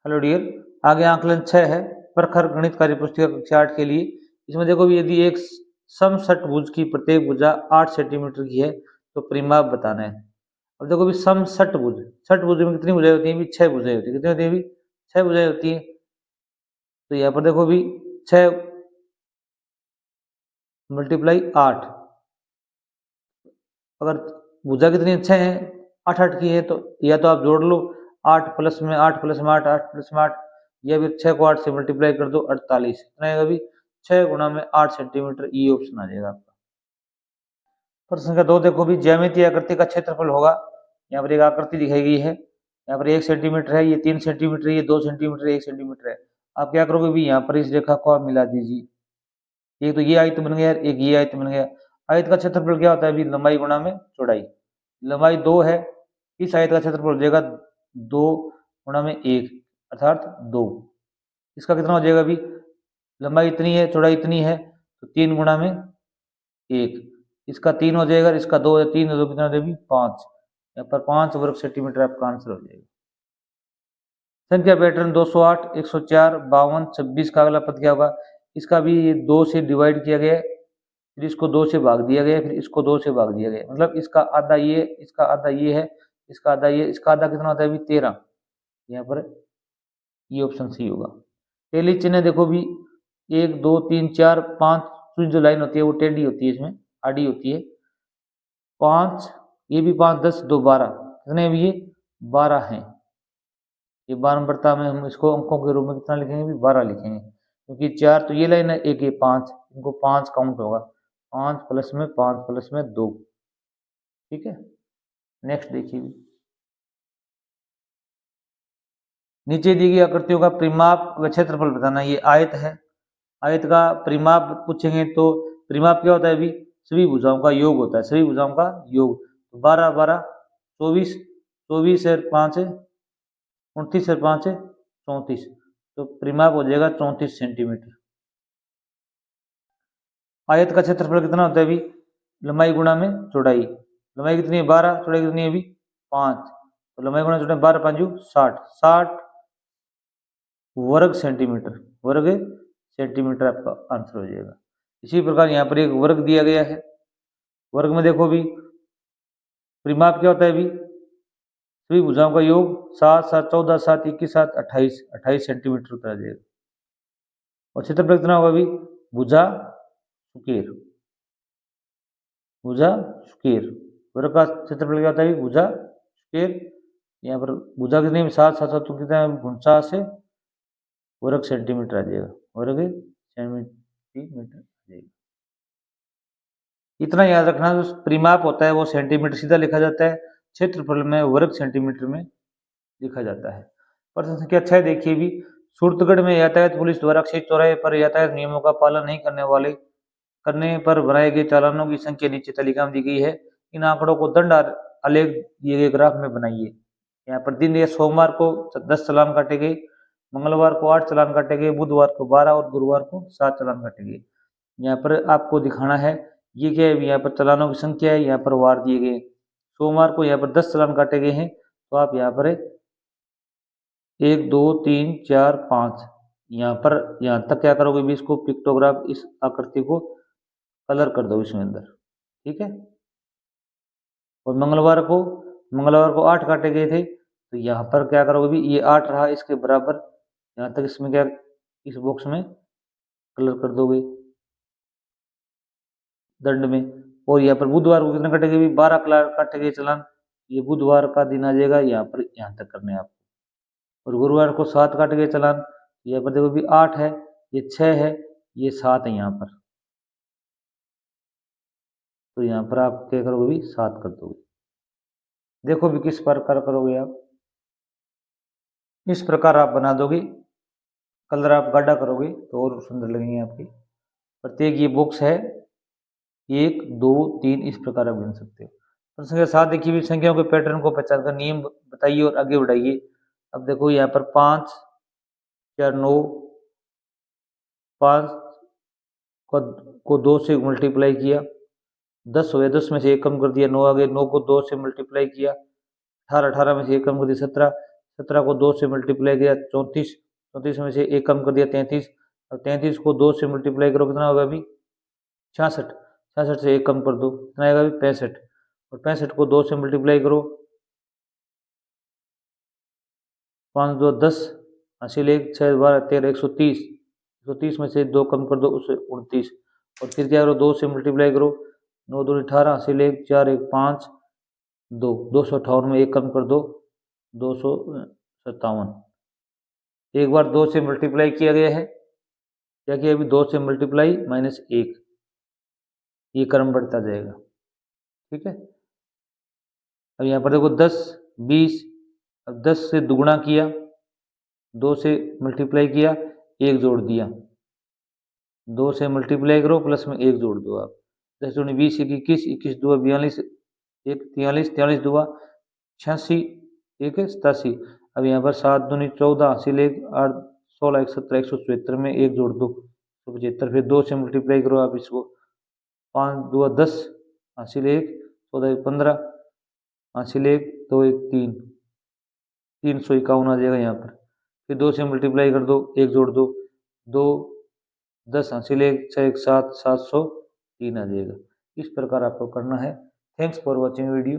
Hello dear, आगे आकलन 6 है प्रखर गणित कार्य पुस्तिका कक्षा 8 के लिए। इसमें देखो भी यदि एक समषटभुज की प्रत्येक भुजा 8 सेंटीमीटर की है तो परिमाप बताना है। अब देखो भी समषटभुज, षटभुज में कितनी भुजाएं होती है भी 6 भुजाएं होती है। कितनी होती है भी 6 भुजाएं होती है। तो यहाँ पर देखो भी 6 मल्टीप्लाई 8, अगर भुजा कितनी 6 है 8 8 की है तो या तो आप जोड़ लो 8 प्लस में 8 प्लस में 8 8 प्लस में 8, या फिर 6 को 8 से मल्टीप्लाई कर दो 48। इतना आएगा भी 6 गुणा में 8 सेंटीमीटर, ये ऑप्शन आ जाएगा आपका। प्रश्न संख्या 2 देखो भी ज्यामितीय आकृति का क्षेत्रफल होगा। यहाँ पर एक आकृति दिखाई गई है, यहाँ पर 1 सेंटीमीटर है, ये 3 सेंटीमीटर, ये 2 सेंटीमीटर, 1 सेंटीमीटर है। आप क्या करोगे भी यहाँ पर इस रेखा को आप मिला दीजिए। एक तो ये आयत बन गया, एक ये आयत बन गया। आयत का क्षेत्रफल क्या होता है अभी लंबाई गुणा में चौड़ाई। लंबाई 2 है, इस आयत का क्षेत्रफल हो जाएगा 2 गुणा में 1 अर्थात 2। इसका कितना हो जाएगा अभी लंबाई इतनी है चौड़ाई इतनी है तो 3 गुणा में 1, इसका 3 हो जाएगा, इसका 2 है, 3 2 कितना हो जाएगा 5। यहाँ पर 5 वर्ग सेंटीमीटर आपका आंसर हो जाएगा। संख्या पैटर्न 208, 104, 52, 26 का अगला पद क्या होगा। इसका भी 2 से डिवाइड किया गया, फिर इसको 2 से भाग दिया गया, फिर इसको 2 से भाग दिया गया। मतलब इसका आधा ये, इसका आधा ये है, इसका आधा ये, इसका आधा कितना होता है अभी 13। यहाँ पर ये ऑप्शन सी होगा। टेढ़ी चिन्ह देखो भी 1 2 3 4 5 जो लाइन होती है वो टेढ़ी होती है, इसमें आड़ी होती है। 5, ये भी 5 10 2 12, कितने भी ये 12 हैं। ये 12 नंबरता में हम इसको अंकों के रूप में कितना लिखेंगे भी 12 लिखेंगे, क्योंकि 4 तो ये लाइन है, एक ये 5, इनको 5 काउंट होगा। 5 प्लस में 5 प्लस में 2, ठीक है। नेक्स्ट देखिए, नीचे दी गई आकृतियों का परिमाप व क्षेत्रफल बताना। ये आयत है, आयत का परिमाप पूछेंगे तो परिमाप क्या होता है अभी सभी भुजाओं का योग होता है, सभी भुजाओं का योग। 12 12 24, 24 और 5 29 और 5 34, तो परिमाप हो जाएगा 34 सेंटीमीटर। आयत का क्षेत्रफल कितना होता है अभी लंबाई गुणा में चौड़ाई। लंबाई कितनी है 12, चौड़ाई कितनी है अभी 5, तो लंबाई गुणा चौड़ाई 12 5 60, 60 वर्ग सेंटीमीटर, वर्ग सेंटीमीटर आपका आंसर हो जाएगा। इसी प्रकार यहाँ पर एक वर्ग दिया गया है, वर्ग में देखो भी परिमाप क्या होता है अभी सभी भुजाओं का योग 7 7 14 7 21 7 28, 28 सेंटीमीटर उतर जाएगा। और क्षेत्रफल कितना होगा अभी भुजा सुकेर, भुजा सुकेर वर्ग का क्षेत्रफल क्या होता है भुजा सुकेर। यहाँ पर भुजा कितनी 7 7 7 कितना 49 से वर्ग सेंटीमीटर आ जाएगा, वर्ग सेंटीमीटर आ जाएगा। इतना याद रखना जो परिमाप होता है वो सेंटीमीटर सीधा लिखा जाता है, क्षेत्रफल में वर्ग सेंटीमीटर में लिखा जाता है। प्रश्न संख्या 6 देखिए भी सूरतगढ़ में यातायात पुलिस द्वारा अक्षय चौराहे पर यातायात नियमों का पालन नहीं करने पर बनाए गए चालानों की संख्या नीचे तालिका में दी गई है। इन आंकड़ों को दंड आलेख दिए गए ग्राफ में बनाइए। यहाँ पर दिन या सोमवार को 10 चालान काटे गए, मंगलवार को 8 चालान काटे गए, बुधवार को 12 और गुरुवार को 7 चालान काटे गए। यहाँ पर आपको दिखाना है ये क्या है, यहाँ पर चालानों की संख्या है, यहाँ पर वार दिए गए। सोमवार को यहाँ पर 10 चालान काटे गए हैं, तो आप यहाँ पर 1 2 3 4 5 यहाँ पर यहाँ तक क्या करोगे भी इसको पिक्टोग्राफ इस आकृति को कलर कर दो इसमें अंदर, ठीक है। और मंगलवार को 8 काटे गए थे, तो यहाँ पर क्या करोगे भी ये 8 रहा, इसके बराबर यहाँ तक इसमें क्या इस बॉक्स में कलर कर दोगे दंड में। और यहाँ पर बुधवार को कितना कटेगा भी 12 काटे गए चालान, ये बुधवार का दिन आ जाएगा, यहाँ पर यहाँ तक करने आप। और गुरुवार को 7 काटे गए चालान, यहाँ पर देखो भी 8 है, ये 6 है, ये 7 है यहाँ पर, तो यहाँ पर आप क्या करोगे भी 7 कर दोगे। देखो भी किस प्रकार करोगे आप, इस प्रकार आप बना दोगे, कलर आप गाढ़ा करोगे तो और सुंदर लगेंगे आपके। प्रत्येक ये बॉक्स है 1 2 3 इस प्रकार आप बन सकते हो। प्रश्न संख्या 7 देखिए भी संख्याओं के पैटर्न को पहचान कर नियम बताइए और आगे बढ़ाइए। अब देखो यहाँ पर 5 4 9, 5 को 2 से मल्टीप्लाई किया, 10 हो गया, 10 में से 1 कम कर दिया, 9 आ गए, 9 को 2 से मल्टीप्लाई किया, 18 18 में से 1 कम कर दिया, 17 17 को 2 से मल्टीप्लाई किया 34, 34 में से 1 कम कर दिया 33, अब 33 को 2 से मल्टीप्लाई करो कितना होगा अभी 66, 66 से 1 कम कर दो कितना आएगा अभी 65, और 65 को 2 से मल्टीप्लाई करो 5 2 10, हासिल 1 6 12 13 130, 130 में से 2 कम कर दो उससे 29, और फिर क्या करो 2 से मल्टीप्लाई करो 9 2 18, हासिल 1 4 1 5 2, 258 में 1 कम कर दो 257, एक बार 2 से मल्टीप्लाई किया गया है, क्या किया अभी 2 से मल्टीप्लाई -1, ये क्रम बढ़ता जाएगा, ठीक है। अब यहाँ पर देखो 10 20, अब 10 से दुगुना किया 2 से मल्टीप्लाई किया 1 जोड़ दिया, 2 से मल्टीप्लाई करो प्लस में 1 जोड़ दो आप, 10 दूनी 20 1 21, 21 2 42, 1 43, 43 2 86, 1 87, अब यहाँ पर 7 दूनी 14, हासिल 1 8 16 1 17 177 में 1 जोड़ दो 175, फिर 2 से मल्टीप्लाई करो आप इसको 5 2 10, हासिल 1 14 1 15, हासिल 1 2 1 3, 351 आ जाएगा यहाँ पर, फिर 2 से मल्टीप्लाई कर दो 1 जोड़ दो 2 10, हासिल 1 6 1 7 703 आ जाएगा। इस प्रकार आपको करना है। Thanks for watching video.